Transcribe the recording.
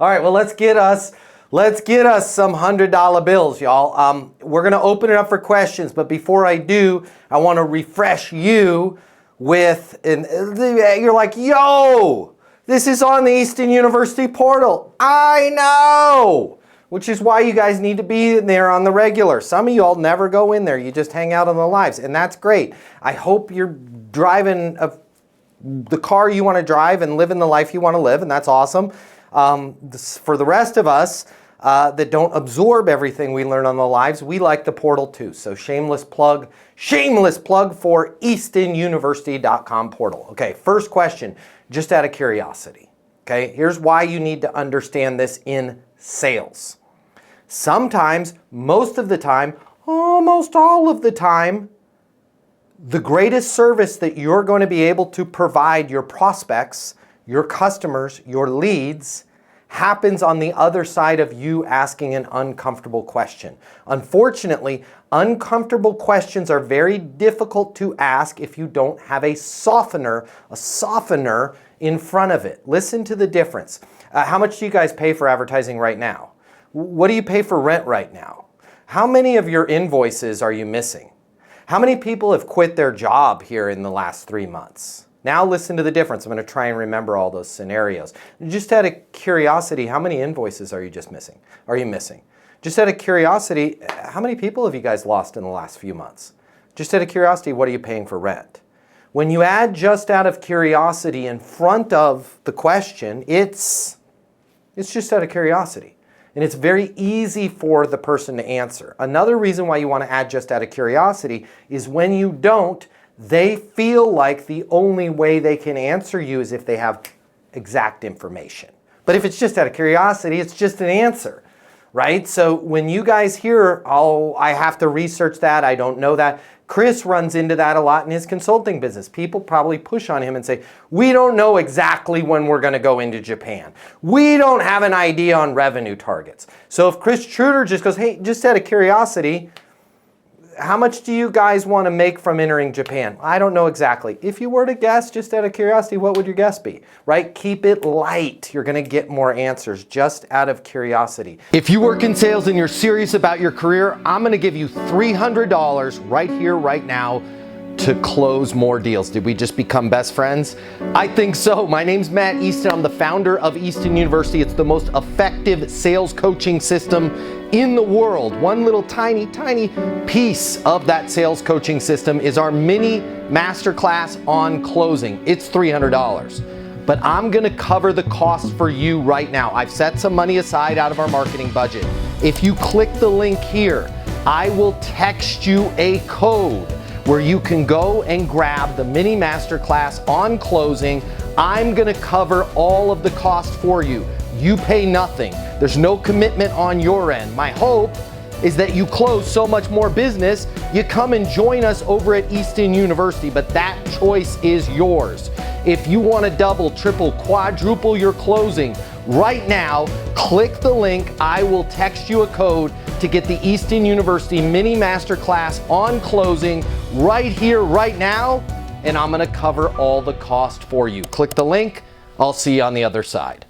All right, well, let's get us some $100 bills, y'all. We're gonna open it up for questions, but before I do, I wanna refresh you with, you're like, yo, this is on the Easton University portal. I know, which is why you guys need to be in there on the regular. Some of y'all never go in there. You just hang out on the lives, and that's great. I hope you're driving the car you want to drive and living the life you want to live, and that's awesome. For the rest of us that don't absorb everything we learn on the lives, we like the portal too. So shameless plug for eastonuniversity.com portal. Okay, first question, just out of curiosity. Okay, here's why you need to understand this in sales. Sometimes, most of the time, almost all of the time, the greatest service that you're going to be able to provide your prospects, your customers, your leads, happens on the other side of you asking an uncomfortable question. Unfortunately, uncomfortable questions are very difficult to ask if you don't have a softener in front of it. Listen to the difference. How much do you guys pay for advertising right now? What do you pay for rent right now? How many of your invoices are you missing? How many people have quit their job here in the last 3 months? Now listen to the difference. I'm going to try and remember all those scenarios. Just out of curiosity, how many invoices are you missing? Just out of curiosity, how many people have you guys lost in the last few months? Just out of curiosity, what are you paying for rent? When you add just out of curiosity in front of the question, it's just out of curiosity. And it's very easy for the person to answer. Another reason why you want to add just out of curiosity is when you don't, they feel like the only way they can answer you is if they have exact information. But if it's just out of curiosity, it's just an answer, right? So when you guys hear, oh, I have to research that, I don't know that, Chris runs into that a lot in his consulting business. People probably push on him and say, we don't know exactly when we're going to go into Japan. We don't have an idea on revenue targets. So if Chris Truder just goes, hey, just out of curiosity, how much do you guys want to make from entering Japan? I don't know exactly. If you were to guess, just out of curiosity, what would your guess be? Right? Keep it light. You're going to get more answers just out of curiosity. If you work in sales and you're serious about your career, I'm going to give you $300 right here, right now, to close more deals. Did we just become best friends? I think so. My name's Matt Easton. I'm the founder of Easton University. It's the most effective sales coaching system in the world. One little tiny piece of that sales coaching system is our mini masterclass on closing. It's $300. But I'm gonna cover the cost for you right now. I've set some money aside out of our marketing budget. If you click the link here, I will text you a code where you can go and grab the mini masterclass on closing. I'm gonna cover all of the cost for you. You pay nothing. There's no commitment on your end. My hope is that you close so much more business, you come and join us over at Easton University, but that choice is yours. If you want to double, triple, quadruple your closing right now, click the link. I will text you a code to get the Easton University mini masterclass on closing right here, right now, and I'm going to cover all the cost for you. Click the link. I'll see you on the other side.